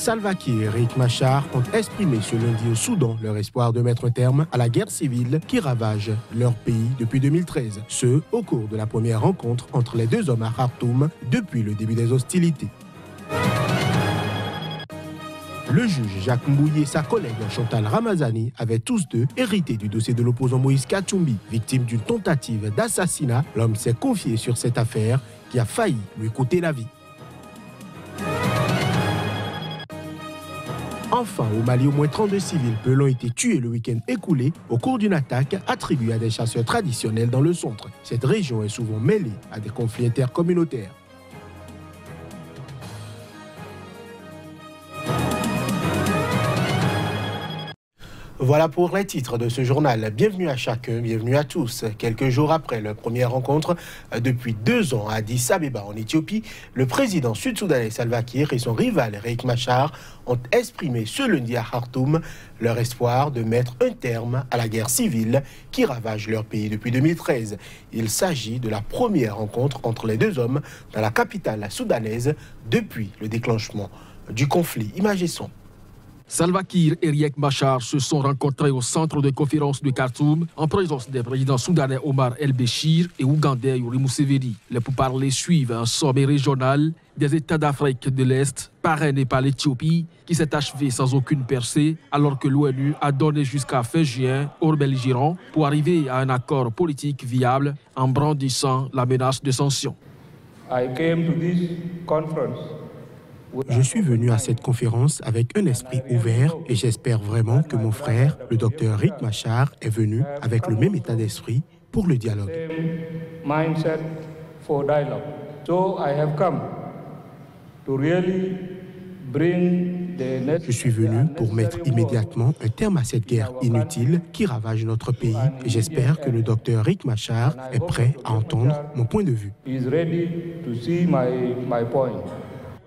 Salva Kiir et Riek Machar ont exprimé ce lundi au Soudan leur espoir de mettre un terme à la guerre civile qui ravage leur pays depuis 2013. Ce, au cours de la première rencontre entre les deux hommes à Khartoum depuis le début des hostilités. Le juge Jacques Mbouyi et sa collègue Chantal Ramazani avaient tous deux hérité du dossier de l'opposant Moïse Katumbi. Victime d'une tentative d'assassinat, l'homme s'est confié sur cette affaire qui a failli lui coûter la vie. Enfin, au Mali, au moins 32 civils pelons ont été tués le week-end écoulé au cours d'une attaque attribuée à des chasseurs traditionnels dans le centre. Cette région est souvent mêlée à des conflits intercommunautaires. Voilà pour les titres de ce journal. Bienvenue à chacun, bienvenue à tous. Quelques jours après leur première rencontre, depuis 2 ans à Addis Abeba en Éthiopie, le président sud-soudanais Salva Kiir et son rival Riek Machar ont exprimé ce lundi à Khartoum leur espoir de mettre un terme à la guerre civile qui ravage leur pays depuis 2013. Il s'agit de la première rencontre entre les deux hommes dans la capitale soudanaise depuis le déclenchement du conflit. Images et sons. Salva Kiir et Riek Machar se sont rencontrés au centre de conférence de Khartoum en présence des présidents soudanais Omar El-Béchir et ougandais Yoweri Museveni. Les pourparlers suivent un sommet régional des États d'Afrique de l'Est parrainé par l'Éthiopie qui s'est achevé sans aucune percée alors que l'ONU a donné jusqu'à fin juin aux belligérants pour arriver à un accord politique viable en brandissant la menace de sanctions. Je suis venu à cette conférence avec un esprit ouvert et j'espère vraiment que mon frère, le docteur Riek Machar, est venu avec le même état d'esprit pour le dialogue. Je suis venu pour mettre immédiatement un terme à cette guerre inutile qui ravage notre pays et j'espère que le docteur Riek Machar est prêt à entendre mon point de vue.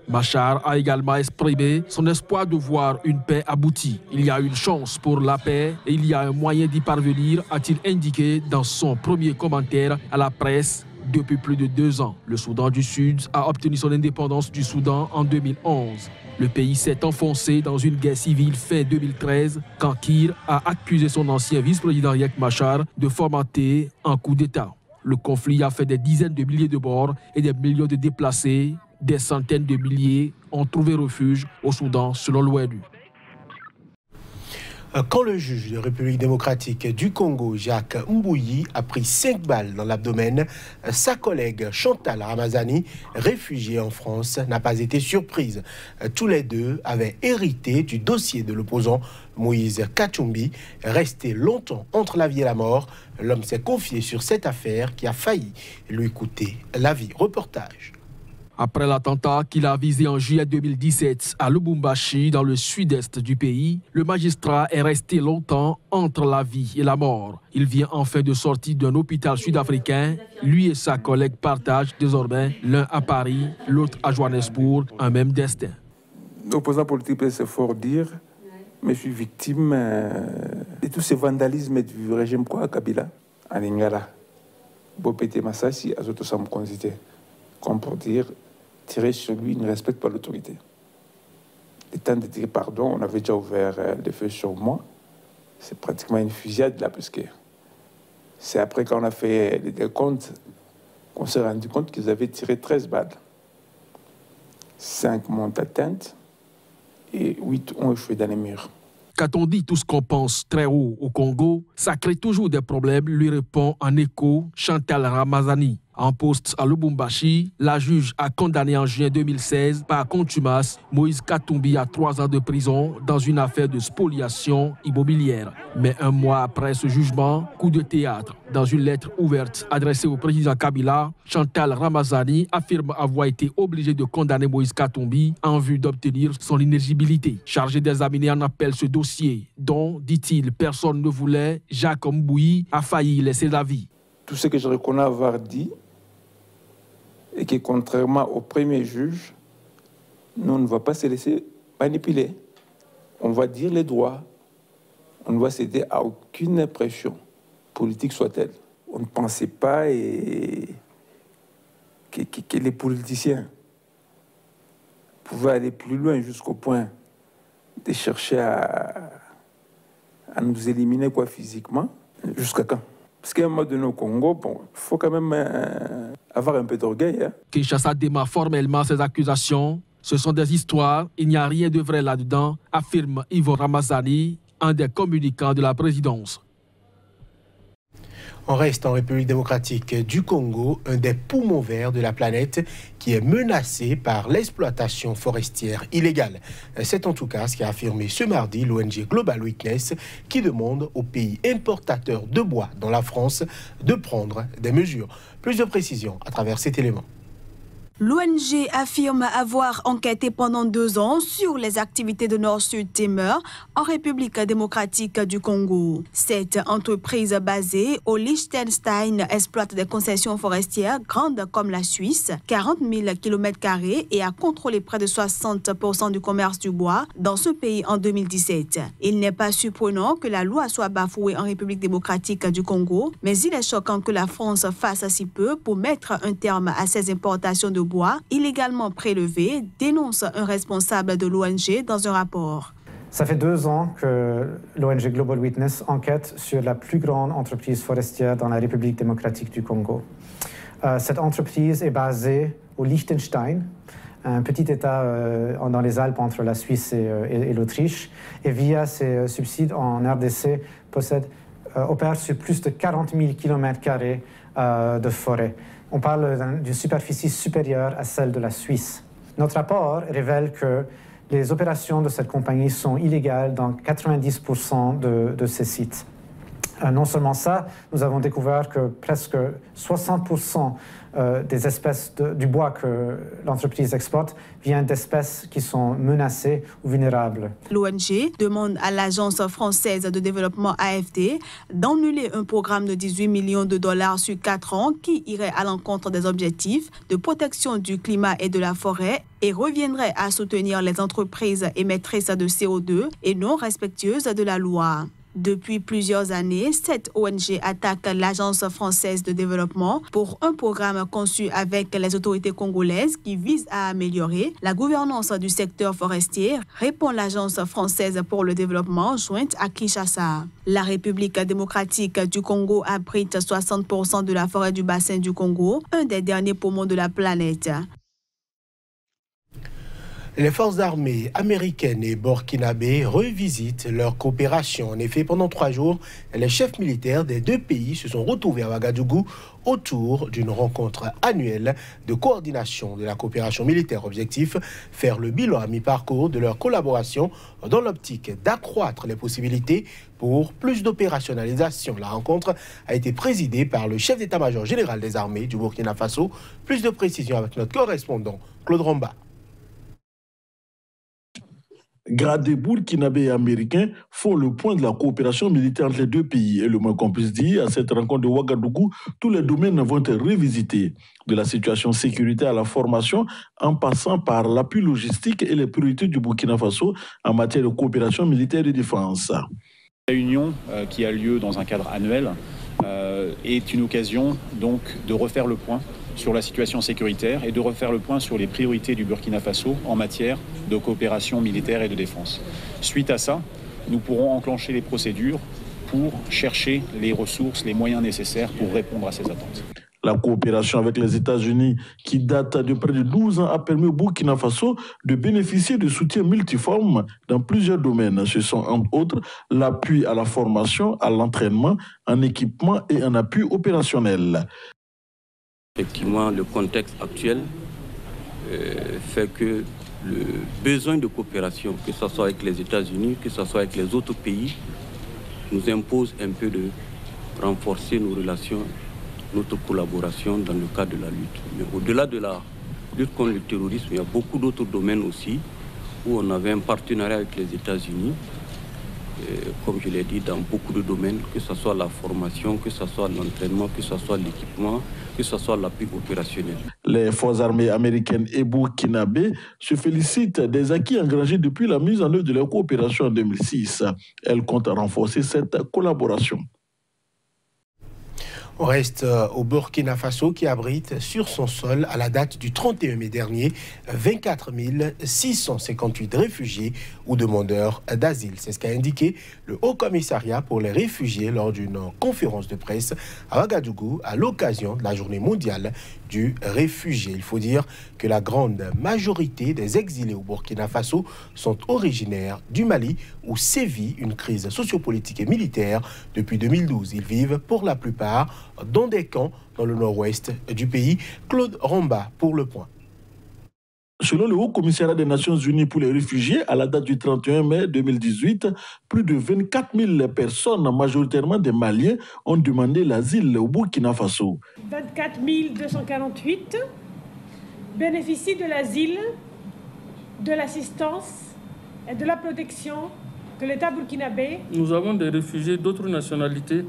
Machar a également exprimé son espoir de voir une paix aboutie. Il y a une chance pour la paix et il y a un moyen d'y parvenir, a-t-il indiqué dans son premier commentaire à la presse depuis plus de 2 ans. Le Soudan du Sud a obtenu son indépendance du Soudan en 2011. Le pays s'est enfoncé dans une guerre civile fin 2013 quand Kiir a accusé son ancien vice-président Riek Machar de fomenter un coup d'État. Le conflit a fait des dizaines de milliers de morts et des millions de déplacés. Des centaines de milliers ont trouvé refuge au Soudan, selon l'ONU. Quand le juge de République démocratique du Congo, Jacques Mbouyi, a pris 5 balles dans l'abdomen, sa collègue Chantal Ramazani, réfugiée en France, n'a pas été surprise. Tous les deux avaient hérité du dossier de l'opposant Moïse Katumbi. Resté longtemps entre la vie et la mort, l'homme s'est confié sur cette affaire qui a failli lui coûter la vie. Reportage. Après l'attentat qu'il a visé en juillet 2017 à Lubumbashi, dans le sud-est du pays, le magistrat est resté longtemps entre la vie et la mort. Il vient enfin de sortir d'un hôpital sud-africain. Lui et sa collègue partagent désormais, l'un à Paris, l'autre à Johannesburg, un même destin. L'opposant politique peut se fort dire, mais je suis victime de tout ce vandalisme du régime Kabila, en Lingala. Bopete Massassi, à Zoto Samkonzité. Comme pour dire, tirer sur lui ne respecte pas l'autorité. Le temps de dire pardon, on avait déjà ouvert le feu sur moi. C'est pratiquement une fusillade là, parce que c'est après qu'on a fait les décomptes qu'on s'est rendu compte qu'ils avaient tiré 13 balles. 5 montent atteintes et 8 ont échoué dans les murs. Quand on dit tout ce qu'on pense très haut au Congo, ça crée toujours des problèmes, lui répond en écho Chantal Ramazani. En poste à Lubumbashi, la juge a condamné en juin 2016 par contumace Moïse Katumbi à 3 ans de prison dans une affaire de spoliation immobilière. Mais un mois après ce jugement, coup de théâtre. Dans une lettre ouverte adressée au président Kabila, Chantal Ramazani affirme avoir été obligée de condamner Moïse Katumbi en vue d'obtenir son inéligibilité. Chargé d'examiner en appel ce dossier, dont, dit-il, personne ne voulait, Jacques Mbouyi a failli laisser la vie. Tout ce que je reconnais avoir dit, et que contrairement au premier juge, nous ne va pas se laisser manipuler. On va dire les droits. On ne va céder à aucune pression, politique soit-elle. On ne pensait pas que les politiciens pouvaient aller plus loin jusqu'au point de chercher à nous éliminer quoi, physiquement. Jusqu'à quand? Parce qu'à un moment donné au Congo, il faut quand même avoir un peu d'orgueil. Hein. Kinshasa dément formellement ces accusations. Ce sont des histoires, il n'y a rien de vrai là-dedans, affirme Ivo Ramazani, un des communicants de la présidence. On reste en République démocratique du Congo, un des poumons verts de la planète qui est menacé par l'exploitation forestière illégale. C'est en tout cas ce qu'a affirmé ce mardi l'ONG Global Witness qui demande aux pays importateurs de bois dans la France de prendre des mesures. Plus de précisions à travers cet élément. L'ONG affirme avoir enquêté pendant 2 ans sur les activités de Nord-Sud Timber en République démocratique du Congo. Cette entreprise basée au Liechtenstein exploite des concessions forestières grandes comme la Suisse, 40 000 km² et a contrôlé près de 60% du commerce du bois dans ce pays en 2017. Il n'est pas surprenant que la loi soit bafouée en République démocratique du Congo, mais il est choquant que la France fasse si peu pour mettre un terme à ces importations de bois illégalement prélevé, dénonce un responsable de l'ONG dans un rapport. Ça fait 2 ans que l'ONG Global Witness enquête sur la plus grande entreprise forestière dans la République démocratique du Congo. Cette entreprise est basée au Liechtenstein, un petit État dans les Alpes entre la Suisse et l'Autriche, et via ses subsides en RDC opère sur plus de 40 000 km² de forêt. On parle d'une superficie supérieure à celle de la Suisse. Notre rapport révèle que les opérations de cette compagnie sont illégales dans 90% de ces sites. Non seulement ça, nous avons découvert que presque 60% des espèces du bois que l'entreprise exporte viennent d'espèces qui sont menacées ou vulnérables. L'ONG demande à l'Agence française de développement AFD d'annuler un programme de 18 millions de dollars sur 4 ans qui irait à l'encontre des objectifs de protection du climat et de la forêt et reviendrait à soutenir les entreprises émettrices de CO2 et non respectueuses de la loi. Depuis plusieurs années, cette ONG attaque l'Agence française de développement pour un programme conçu avec les autorités congolaises qui vise à améliorer la gouvernance du secteur forestier, répond l'Agence française pour le développement jointe à Kinshasa. La République démocratique du Congo abrite 60% de la forêt du bassin du Congo, un des derniers poumons de la planète. Les forces armées américaines et burkinabées revisitent leur coopération. En effet, pendant 3 jours, les chefs militaires des 2 pays se sont retrouvés à Ouagadougou autour d'une rencontre annuelle de coordination de la coopération militaire. Objectif, faire le bilan à mi-parcours de leur collaboration dans l'optique d'accroître les possibilités pour plus d'opérationnalisation. La rencontre a été présidée par le chef d'état-major général des armées du Burkina Faso. Plus de précisions avec notre correspondant Claude Romba. Gradés burkinabés et américains font le point de la coopération militaire entre les 2 pays. Et le moins qu'on puisse dire, à cette rencontre de Ouagadougou, tous les domaines vont être revisités. De la situation sécuritaire à la formation, en passant par l'appui logistique et les priorités du Burkina Faso en matière de coopération militaire et de défense. La réunion qui a lieu dans un cadre annuel est une occasion donc de refaire le point sur la situation sécuritaire et de refaire le point sur les priorités du Burkina Faso en matière de coopération militaire et de défense. Suite à ça, nous pourrons enclencher les procédures pour chercher les ressources, les moyens nécessaires pour répondre à ces attentes. La coopération avec les États-Unis, qui date de près de 12 ans, a permis au Burkina Faso de bénéficier de soutien multiforme dans plusieurs domaines. Ce sont entre autres l'appui à la formation, à l'entraînement, en équipement et en appui opérationnel. Effectivement, le contexte actuel fait que le besoin de coopération, que ce soit avec les États-Unis, que ce soit avec les autres pays, nous impose un peu de renforcer nos relations, notre collaboration dans le cadre de la lutte. Mais au-delà de la lutte contre le terrorisme, il y a beaucoup d'autres domaines aussi où on avait un partenariat avec les États-Unis, comme je l'ai dit, dans beaucoup de domaines, que ce soit la formation, que ce soit l'entraînement, que ce soit l'équipement, que ce soit l'appui opérationnel. Les forces armées américaines et burkinabées se félicitent des acquis engrangés depuis la mise en œuvre de leur coopération en 2006. Elles comptent renforcer cette collaboration. On reste au Burkina Faso qui abrite sur son sol, à la date du 31 mai dernier, 24 658 réfugiés ou demandeurs d'asile. C'est ce qu'a indiqué le Haut Commissariat pour les réfugiés lors d'une conférence de presse à Ouagadougou à l'occasion de la journée mondiale du réfugié. Il faut dire que la grande majorité des exilés au Burkina Faso sont originaires du Mali où sévit une crise sociopolitique et militaire depuis 2012. Ils vivent pour la plupart dans des camps dans le nord-ouest du pays. Claude Romba pour Le Point. Selon le Haut Commissariat des Nations Unies pour les réfugiés, à la date du 31 mai 2018, plus de 24 000 personnes, majoritairement des Maliens, ont demandé l'asile au Burkina Faso. 24 248 bénéficient de l'asile, de l'assistance et de la protection que l'État burkinabé. Nous avons des réfugiés d'autres nationalités.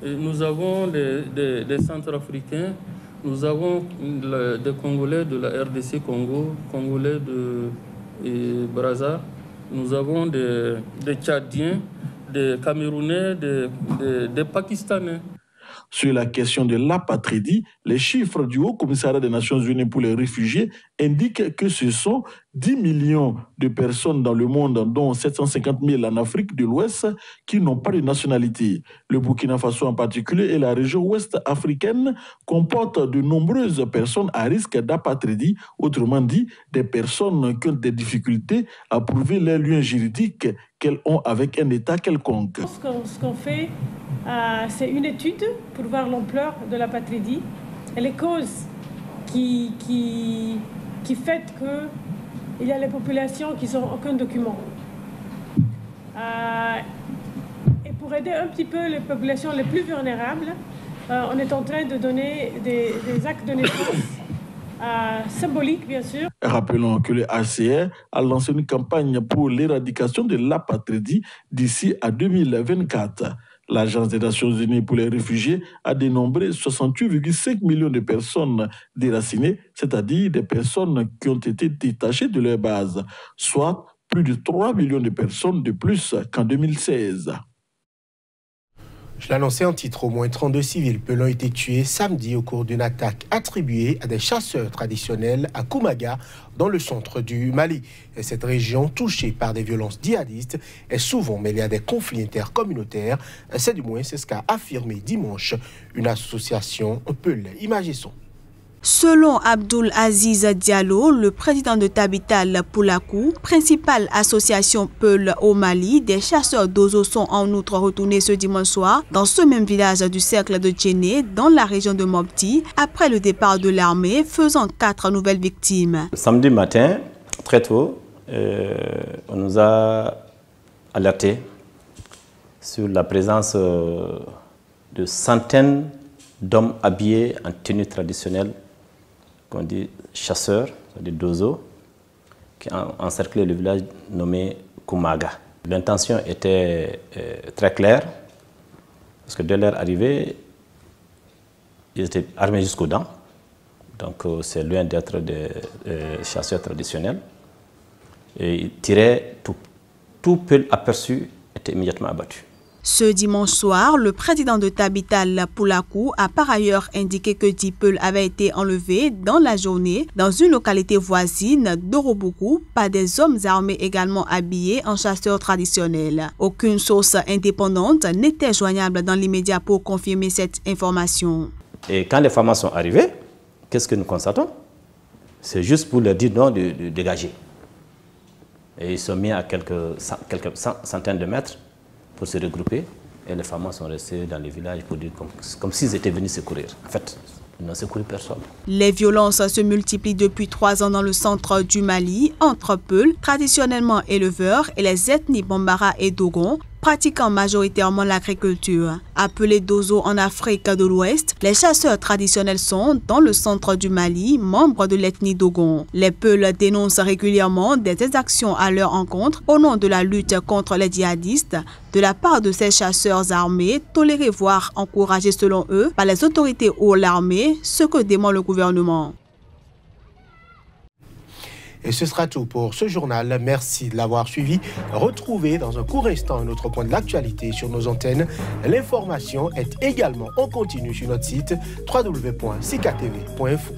Et nous avons des Centrafricains. Nous avons des Congolais de la RDC Congo, Congolais de Brazza. Nous avons des Tchadiens, des Camerounais, des Pakistanais. Sur la question de l'apatridie, les chiffres du Haut Commissariat des Nations Unies pour les réfugiés indiquent que ce sont 10 millions de personnes dans le monde, dont 750 000 en Afrique de l'Ouest, qui n'ont pas de nationalité. Le Burkina Faso en particulier et la région ouest africaine comportent de nombreuses personnes à risque d'apatridie, autrement dit, des personnes qui ont des difficultés à prouver les liens juridiques qu'elles ont avec un État quelconque. Ce qu'on fait, c'est une étude pour voir l'ampleur de l'apatridie et les causes qui fait qu'il y a les populations qui n'ont aucun document. Et pour aider un petit peu les populations les plus vulnérables, on est en train de donner des actes de naissance symboliques, bien sûr. Rappelons que le HCR a lancé une campagne pour l'éradication de l'apatridie d'ici à 2024. L'Agence des Nations Unies pour les réfugiés a dénombré 68,5 millions de personnes déracinées, c'est-à-dire des personnes qui ont été détachées de leur base, soit plus de 3 millions de personnes de plus qu'en 2016. Je l'annonçais en titre, au moins 32 civils pelons ont été tués samedi au cours d'une attaque attribuée à des chasseurs traditionnels à Koumaga, dans le centre du Mali. Et cette région, touchée par des violences djihadistes, est souvent mêlée à des conflits intercommunautaires. C'est ce qu'a affirmé dimanche une association Peul. Imagez son. Selon Abdoul Aziz Diallo, le président de Tabital Poulakou, principale association Peul au Mali, des chasseurs d'oiseaux sont en outre retournés ce dimanche soir dans ce même village du cercle de Djenné, dans la région de Mopti, après le départ de l'armée, faisant 4 nouvelles victimes. Samedi matin, très tôt, on nous a alertés sur la présence de centaines d'hommes habillés en tenue traditionnelle, qu'on dit chasseurs, des dozo, qui ont encerclé le village nommé Koumaga. L'intention était très claire, parce que dès leur arrivée, ils étaient armés jusqu'aux dents. Donc c'est loin d'être des chasseurs traditionnels. Et ils tiraient tout Peul aperçu était immédiatement abattu. Ce dimanche soir, le président de Tabital Poulakou a par ailleurs indiqué que 10 Peuls avaient été enlevés dans la journée dans une localité voisine d'Orobougou par des hommes armés également habillés en chasseurs traditionnels. Aucune source indépendante n'était joignable dans l'immédiat pour confirmer cette information. Et quand les femmes sont arrivées, qu'est-ce que nous constatons? C'est juste pour leur dire non de dégager. Et ils sont mis à quelques centaines de mètres pour se regrouper, et les femmes sont restées dans les villages pour dire comme s'ils étaient venus secourir. En fait, ils n'ont secouru personne. Les violences se multiplient depuis 3 ans dans le centre du Mali, entre Peuls, traditionnellement éleveurs, et les ethnies Bambara et Dogon, pratiquant majoritairement l'agriculture. Appelés Dozo en Afrique de l'Ouest, les chasseurs traditionnels sont, dans le centre du Mali, membres de l'ethnie Dogon. Les Peuls dénoncent régulièrement des exactions à leur encontre au nom de la lutte contre les djihadistes, de la part de ces chasseurs armés, tolérés voire encouragés selon eux par les autorités ou l'armée, ce que dément le gouvernement. Et ce sera tout pour ce journal. Merci de l'avoir suivi. Retrouvez dans un court instant un autre point de l'actualité sur nos antennes. L'information est également en continu sur notre site www.ckTV.info.